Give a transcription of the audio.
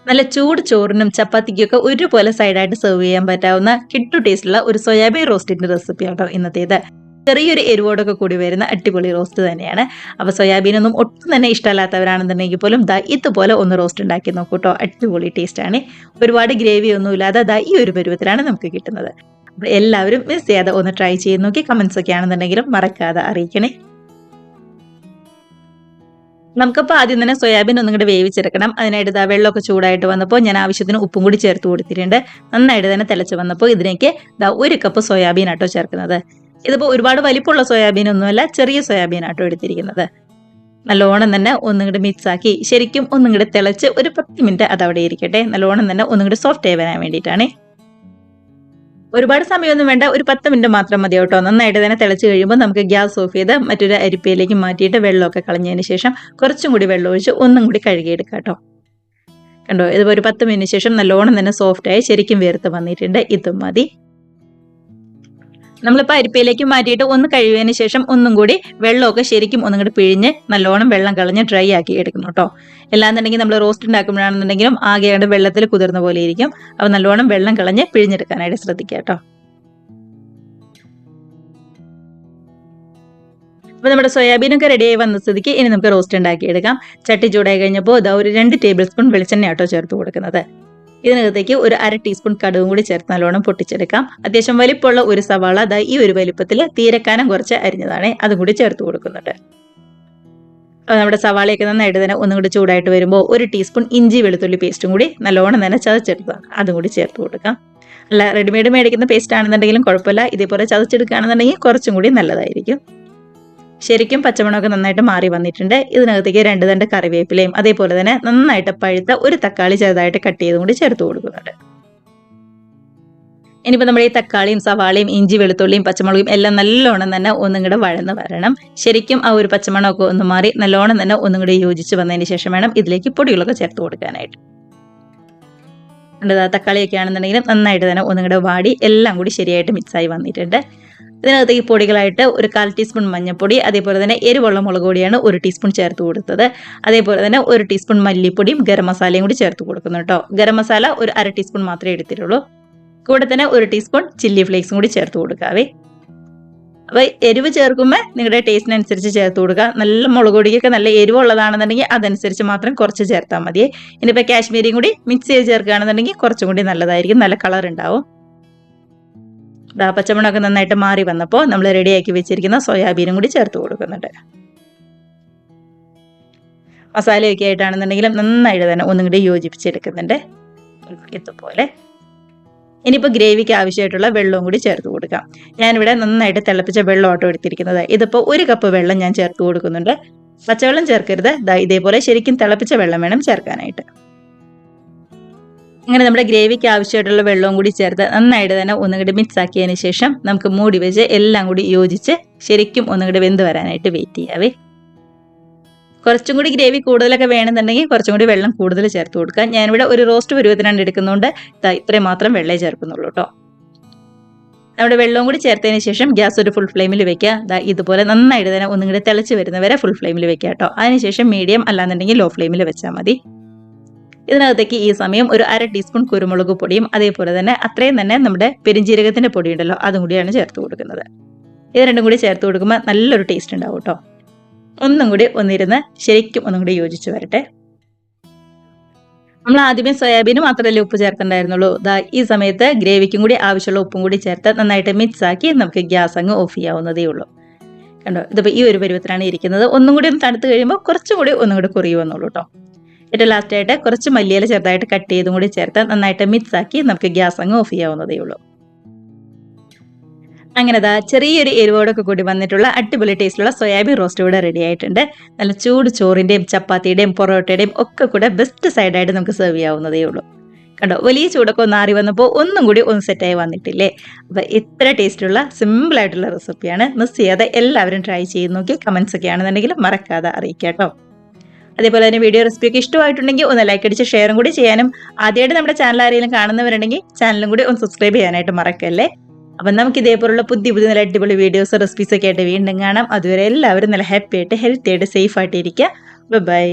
നല്ല ചൂട് ചോറിനും ചപ്പാത്തിക്കൊക്കെ ഒരുപോലെ സൈഡായിട്ട് സെർവ് ചെയ്യാൻ പറ്റാവുന്ന കിട്ടു ടേസ്റ്റുള്ള ഒരു സോയാബീൻ റോസ്റ്റിന്റെ റെസിപ്പി ആട്ടോ ഇന്നത്തേത്. ചെറിയൊരു എരിവോടൊക്കെ കൂടി വരുന്ന അടിപൊളി റോസ്റ്റ് തന്നെയാണ്. അപ്പോൾ സോയാബീനൊന്നും ഒട്ടും തന്നെ ഇഷ്ടമല്ലാത്തവരാണെന്നുണ്ടെങ്കിൽ പോലും ഇതുപോലെ ഒന്ന് റോസ്റ്റ് ഉണ്ടാക്കി നോക്കൂട്ടോ. അടിപൊളി ടേസ്റ്റാണ്. ഒരുപാട് ഗ്രേവി ഒന്നും ഇല്ലാതെ ഈ ഒരു പരുവത്തിലാണ് നമുക്ക് കിട്ടുന്നത്. അപ്പോൾ എല്ലാവരും മിസ് ചെയ്യാതെ ഒന്ന് ട്രൈ ചെയ്ത് നോക്കി കമന്റ്സ് ഒക്കെ ആണെന്നുണ്ടെങ്കിലും മറക്കാതെ അറിയിക്കണേ. നമുക്കിപ്പോൾ ആദ്യം തന്നെ സോയാബീൻ ഒന്നും കൂടി വേവിച്ചെടുക്കണം. അതിനായിട്ട് വെള്ളമൊക്കെ ചൂടായിട്ട് വന്നപ്പോൾ ഞാൻ ആവശ്യത്തിന് ഉപ്പും കൂടി ചേർത്ത് കൊടുത്തിട്ടുണ്ട്. നന്നായിട്ട് തന്നെ തിളച്ച് വന്നപ്പോൾ ഇതിലേക്ക് 1 കപ്പ് സോയാബീൻ ആട്ടോ ചേർക്കുന്നത്. ഇതിപ്പോൾ ഒരുപാട് വലിപ്പമുള്ള സോയാബീൻ ഒന്നുമല്ല, ചെറിയ സോയാബീൻ ആട്ടോ എടുത്തിരിക്കുന്നത്. നല്ലോണം തന്നെ ഒന്നും കൂടി മിക്സ് ആക്കി ശരിക്കും ഒന്നും കൂടി തിളച്ച് ഒരു 10 മിനിറ്റ് അതവിടെ ഇരിക്കട്ടെ. നല്ലോണം തന്നെ ഒന്നും കൂടി സോഫ്റ്റ് ആയി വരാൻ വേണ്ടിയിട്ടാണ്. ഒരുപാട് സമയമൊന്നും വേണ്ട, ഒരു 10 മിനിറ്റ് മാത്രം മതി കേട്ടോ. നന്നായിട്ട് തന്നെ തിളച്ച് കഴിയുമ്പോൾ നമുക്ക് ഗ്യാസ് ഓഫ് ചെയ്ത് മറ്റൊരു അരിപ്പയിലേക്ക് മാറ്റിയിട്ട് വെള്ളമൊക്കെ കളഞ്ഞതിന് ശേഷം കുറച്ചും കൂടി വെള്ളം ഒഴിച്ച് ഒന്നും കൂടി കഴുകിയെടുക്കാം കേട്ടോ. കണ്ടോ, ഇതിപ്പോൾ ഒരു 10 മിനിറ്റ് ശേഷം നല്ലോണം തന്നെ സോഫ്റ്റായി ശരിക്കും വേർത്ത് വന്നിട്ടുണ്ട്. ഇതും മതി. നമ്മളിപ്പോൾ അരിപ്പയിലേക്ക് മാറ്റിയിട്ട് ഒന്ന് കഴുകിയതിന് ശേഷം ഒന്നും കൂടി വെള്ളമൊക്കെ ശരിക്കും ഒന്നും കൂടി പിഴിഞ്ഞ് നല്ലോണം വെള്ളം കളഞ്ഞ് ഡ്രൈ ആക്കി എടുക്കണം കേട്ടോ. എല്ലാന്നുണ്ടെങ്കിൽ നമ്മൾ റോസ്റ്റ് ഉണ്ടാക്കുമ്പോഴാണെന്നുണ്ടെങ്കിലും ആകെയാണ്ട് വെള്ളത്തിൽ കുതിർന്ന പോലെ ഇരിക്കും. അപ്പോൾ നല്ലോണം വെള്ളം കളഞ്ഞ് പിഴിഞ്ഞെടുക്കാനായിട്ട് ശ്രദ്ധിക്കുക കേട്ടോ. അപ്പോൾ നമ്മുടെ സോയാബീനൊക്കെ റെഡിയായി വന്ന സ്ഥിതിക്ക് ഇനി നമുക്ക് റോസ്റ്റ് ഉണ്ടാക്കിയെടുക്കാം. ചട്ടി ചൂടായി കഴിഞ്ഞപ്പോൾ ഒരു 2 ടേബിൾ സ്പൂൺ വെളിച്ചെണ്ണ ആട്ടോ ചേർത്ത് കൊടുക്കുന്നത്. ഇതിനകത്തേക്ക് ഒരു 1/2 ടീസ്പൂൺ കടുകും കൂടി ചേർത്ത് നല്ലോണം പൊട്ടിച്ചെടുക്കാം. അത്യാവശ്യം വലിപ്പമുള്ള ഒരു സവാള ഈ ഒരു വലിപ്പത്തിൽ തീരക്കാനം കുറച്ച് അരിഞ്ഞതാണ്, അതും കൂടി ചേർത്ത് കൊടുക്കുന്നുണ്ട്. അപ്പോൾ നമ്മുടെ സവാളയൊക്കെ നന്നായിട്ട് തന്നെ ഒന്നും കൂടി ചൂടായിട്ട് വരുമ്പോൾ 1 ടീസ്പൂൺ ഇഞ്ചി വെളുത്തുള്ളി പേസ്റ്റും കൂടി നല്ലോണം തന്നെ ചതച്ചെടുത്തതാണ്, അതും കൂടി ചേർത്ത് കൊടുക്കാം. അല്ല, റെഡിമെയ്ഡ് മേടിക്കുന്ന പേസ്റ്റ് ആണെന്നുണ്ടെങ്കിലും കുഴപ്പമില്ല, ഇതേപോലെ ചതച്ചെടുക്കുകയാണെന്നുണ്ടെങ്കിൽ കുറച്ചും കൂടി നല്ലതായിരിക്കും. ശരിക്കും പച്ചമണമൊക്കെ നന്നായിട്ട് മാറി വന്നിട്ടുണ്ട്. ഇതിനകത്തേക്ക് 2 തണ്ട് കറിവേപ്പിലയും അതേപോലെ തന്നെ നന്നായിട്ട് പഴുത്ത ഒരു തക്കാളി ചെറുതായിട്ട് കട്ട് ചെയ്തും കൂടി ചേർത്ത് കൊടുക്കുന്നുണ്ട്. ഇനിയിപ്പോൾ നമ്മുടെ ഈ തക്കാളിയും സവാളയും ഇഞ്ചി വെളുത്തുള്ളിയും പച്ചമുളകും എല്ലാം നല്ലോണം തന്നെ ഒന്നും കൂടെ വഴന്ന് വരണം. ശരിക്കും ആ ഒരു പച്ചമണമൊക്കെ ഒന്ന് മാറി നല്ലോണം തന്നെ ഒന്നും കൂടി യോജിച്ച് വന്നതിന് ശേഷം വേണം ഇതിലേക്ക് പൊടികളൊക്കെ ചേർത്ത് കൊടുക്കാനായിട്ട്. തക്കാളിയൊക്കെ ആണെന്നുണ്ടെങ്കിലും നന്നായിട്ട് തന്നെ ഒന്നും കൂടെ വാടി എല്ലാം കൂടി ശരിയായിട്ട് മിക്സായി വന്നിട്ടുണ്ട്. ഇതിനകത്തേക്ക് പൊടികളായിട്ട് ഒരു 1/4 ടീസ്പൂൺ മഞ്ഞൾപ്പൊടി, അതേപോലെ തന്നെ എരിവുള്ള മുളക് പൊടിയാണ് 1 ടീസ്പൂൺ ചേർത്ത് കൊടുത്തത്. അതേപോലെ തന്നെ 1 ടീസ്പൂൺ മല്ലിപ്പൊടിയും ഗരം മസാലയും കൂടി ചേർത്ത് കൊടുക്കുന്നു കേട്ടോ. ഗരം മസാല ഒരു 1/2 ടീസ്പൂൺ മാത്രമേ എടുത്തിട്ടുള്ളൂ. കൂടെ തന്നെ 1 ടീസ്പൂൺ ചില്ലി ഫ്ലേക്സും കൂടി ചേർത്ത് കൊടുക്കാവേ. അപ്പോൾ എരിവ് ചേർക്കുമ്പോൾ നിങ്ങളുടെ ടേസ്റ്റിനനുസരിച്ച് ചേർത്ത് കൊടുക്കുക. നല്ല മുളക് പൊടിയൊക്കെ നല്ല എരിവുള്ളതാണെന്നുണ്ടെങ്കിൽ അതനുസരിച്ച് മാത്രം കുറച്ച് ചേർത്താൽ മതിയേ. ഇനിയിപ്പോൾ കാശ്മീരിയും കൂടി മിക്സ് ചെയ്ത് ചേർക്കുകയാണെന്നുണ്ടെങ്കിൽ കുറച്ചും കൂടി നല്ലതായിരിക്കും, നല്ല കളർ ഉണ്ടാവും. പച്ചമണമൊക്കെ നന്നായിട്ട് മാറി വന്നപ്പോൾ നമ്മൾ റെഡിയാക്കി വെച്ചിരിക്കുന്ന സോയാബീനും കൂടി ചേർത്ത് കൊടുക്കുന്നുണ്ട്. മസാലയൊക്കെ ആയിട്ടാണെന്നുണ്ടെങ്കിലും നന്നായിട്ട് തന്നെ ഒന്നും കൂടി യോജിപ്പിച്ചെടുക്കുന്നുണ്ട് ഇതുപോലെ. ഇനിയിപ്പോൾ ഗ്രേവിക്ക് ആവശ്യമായിട്ടുള്ള വെള്ളവും കൂടി ചേർത്ത് കൊടുക്കാം. ഞാനിവിടെ നന്നായിട്ട് തിളപ്പിച്ച വെള്ളം ഓട്ടോ എടുത്തിരിക്കുന്നത്. ഇതിപ്പോൾ 1 കപ്പ് വെള്ളം ഞാൻ ചേർത്ത് കൊടുക്കുന്നുണ്ട്. പച്ചവെള്ളം ചേർക്കരുത്, ഇതേപോലെ ശരിക്കും തിളപ്പിച്ച വെള്ളം വേണം ചേർക്കാനായിട്ട്. അങ്ങനെ നമ്മുടെ ഗ്രേവിക്ക് ആവശ്യമായിട്ടുള്ള വെള്ളവും കൂടി ചേർത്ത് നന്നായിട്ട് തന്നെ ഒന്നുകൂടി മിക്സ് ആക്കിയതിന് ശേഷം നമുക്ക് മൂടി വെച്ച് എല്ലാം കൂടി യോജിച്ച് ശരിക്കും ഒന്നുകൂടി വെന്ത് വരാനായിട്ട് വെയിറ്റ് ചെയ്യാവേ. കുറച്ചും കൂടി ഗ്രേവി കൂടുതലൊക്കെ വേണമെന്നുണ്ടെങ്കിൽ കുറച്ചും കൂടി വെള്ളം കൂടുതൽ ചേർത്ത് കൊടുക്കാം. ഞാനിവിടെ ഒരു റോസ്റ്റ് പരുവത്തിനാണ് എടുക്കുന്നതുകൊണ്ട് ഇത്രയും മാത്രം വെള്ളമേ ചേർക്കുന്നുള്ളൂ കേട്ടോ. നമ്മുടെ വെള്ളവും കൂടി ചേർത്തതിന് ശേഷം ഗ്യാസ് ഒരു ഫുൾ ഫ്ലെയിമിൽ വെക്കുക. ഇതുപോലെ നന്നായിട്ട് തന്നെ ഒന്നുകൂടി തിളച്ച് വരുന്നവരെ ഫുൾ ഫ്ലെയിമിൽ വെക്കുക കേട്ടോ. അതിനുശേഷം മീഡിയം അല്ലാന്നുണ്ടെങ്കിൽ ലോ ഫ്ലെയിമിൽ വെച്ചാൽ മതി. ഇതിനകത്തേക്ക് ഈ സമയം ഒരു 1/2 ടീസ്പൂൺ കുരുമുളക് പൊടിയും അതേപോലെ തന്നെ അത്രയും തന്നെ നമ്മുടെ പെരിഞ്ജീരകത്തിന്റെ പൊടി ഉണ്ടല്ലോ അതും കൂടിയാണ് ചേർത്ത് കൊടുക്കുന്നത്. ഇത് രണ്ടും കൂടി ചേർത്ത് കൊടുക്കുമ്പോൾ നല്ലൊരു ടേസ്റ്റ് ഉണ്ടാവും കേട്ടോ. ഒന്നും കൂടി ഒന്നിരുന്ന് ശരിക്കും ഒന്നും കൂടി യോജിച്ച് വരട്ടെ. നമ്മൾ ആദ്യമേ സോയാബീന് മാത്രമല്ലേ ഉപ്പ് ചേർക്കണ്ടായിരുന്നുള്ളൂ. ഈ സമയത്ത് ഗ്രേവിക്കും കൂടി ആവശ്യമുള്ള ഉപ്പും കൂടി ചേർത്ത് നന്നായിട്ട് മിക്സ് ആക്കി നമുക്ക് ഗ്യാസ് അങ്ങ് ഓഫ് ചെയ്യാവുന്നതേ ഉള്ളൂ. കണ്ടോ, ഇതിപ്പോൾ ഈ ഒരു പരുവത്തിലാണ് ഇരിക്കുന്നത്. ഒന്നും കൂടി ഒന്ന് തണുത്ത് കഴിയുമ്പോൾ കുറച്ചും കൂടി ഒന്നും കൂടി കുറിയുമെന്നുള്ളൂ കേട്ടോ. ഏറ്റവും ലാസ്റ്റായിട്ട് കുറച്ച് മല്ലിയില ചെറുതായിട്ട് കട്ട് ചെയ്തും കൂടി ചേർത്ത് നന്നായിട്ട് മിക്സ് ആക്കി നമുക്ക് ഗ്യാസ് അങ്ങ് ഓഫ് ചെയ്യാവുന്നതേ ഉള്ളൂ. അങ്ങനെ ചെറിയൊരു എരിവോടൊക്കെ കൂടി വന്നിട്ടുള്ള അടിപൊളി ടേസ്റ്റിലുള്ള സോയാബീൻ റോസ്റ്റ് ഇവിടെ റെഡി ആയിട്ടുണ്ട്. നല്ല ചൂട് ചോറിൻ്റെയും ചപ്പാത്തിയുടെയും പൊറോട്ടയുടെയും ഒക്കെ കൂടെ ബെസ്റ്റ് സൈഡായിട്ട് നമുക്ക് സെർവ് ചെയ്യാവുന്നതേ ഉള്ളൂ. കണ്ടോ, വലിയ ചൂടൊക്കെ ഒന്ന് ആറി വന്നപ്പോൾ ഒന്നും കൂടി ഒന്ന് സെറ്റായി വന്നിട്ടില്ലേ. അപ്പോൾ ഇത്ര ടേസ്റ്റുള്ള സിമ്പിളായിട്ടുള്ള റെസിപ്പിയാണ്. മിസ് ചെയ്യാതെ എല്ലാവരും ട്രൈ ചെയ്ത് നോക്കി കമൻസ് ഒക്കെ ആണെന്നുണ്ടെങ്കിൽ മറക്കാതെ അറിയിക്കാം കേട്ടോ. അതേപോലെ തന്നെ വീഡിയോ റെസിപ്പിയൊക്കെ ഇഷ്ടമായിട്ടുണ്ടെങ്കിൽ ഒന്ന് ലൈക്ക് അടിച്ച് ഷെയറും കൂടി ചെയ്യാനും, ആദ്യമായിട്ട് നമ്മുടെ ചാനൽ ആരെങ്കിലും കാണുന്നവരുണ്ടെങ്കിൽ ചാനലും കൂടി ഒന്ന് സബ്സ്ക്രൈബ് ചെയ്യാനായിട്ട് മറക്കല്ലേ. അപ്പം നമുക്ക് ഇതേപോലുള്ള പുതിയ നല്ല അടിപൊളി വീഡിയോസ് റെസിപ്പീസൊക്കെ ആയിട്ട് വീണ്ടും കാണാം. അതുവരെ എല്ലാവരും നല്ല ഹാപ്പി ആയിട്ട് ഹെൽത്തി ആയിട്ട് സേഫ് ആയിട്ട് ഇരിക്കുക. ബൈ.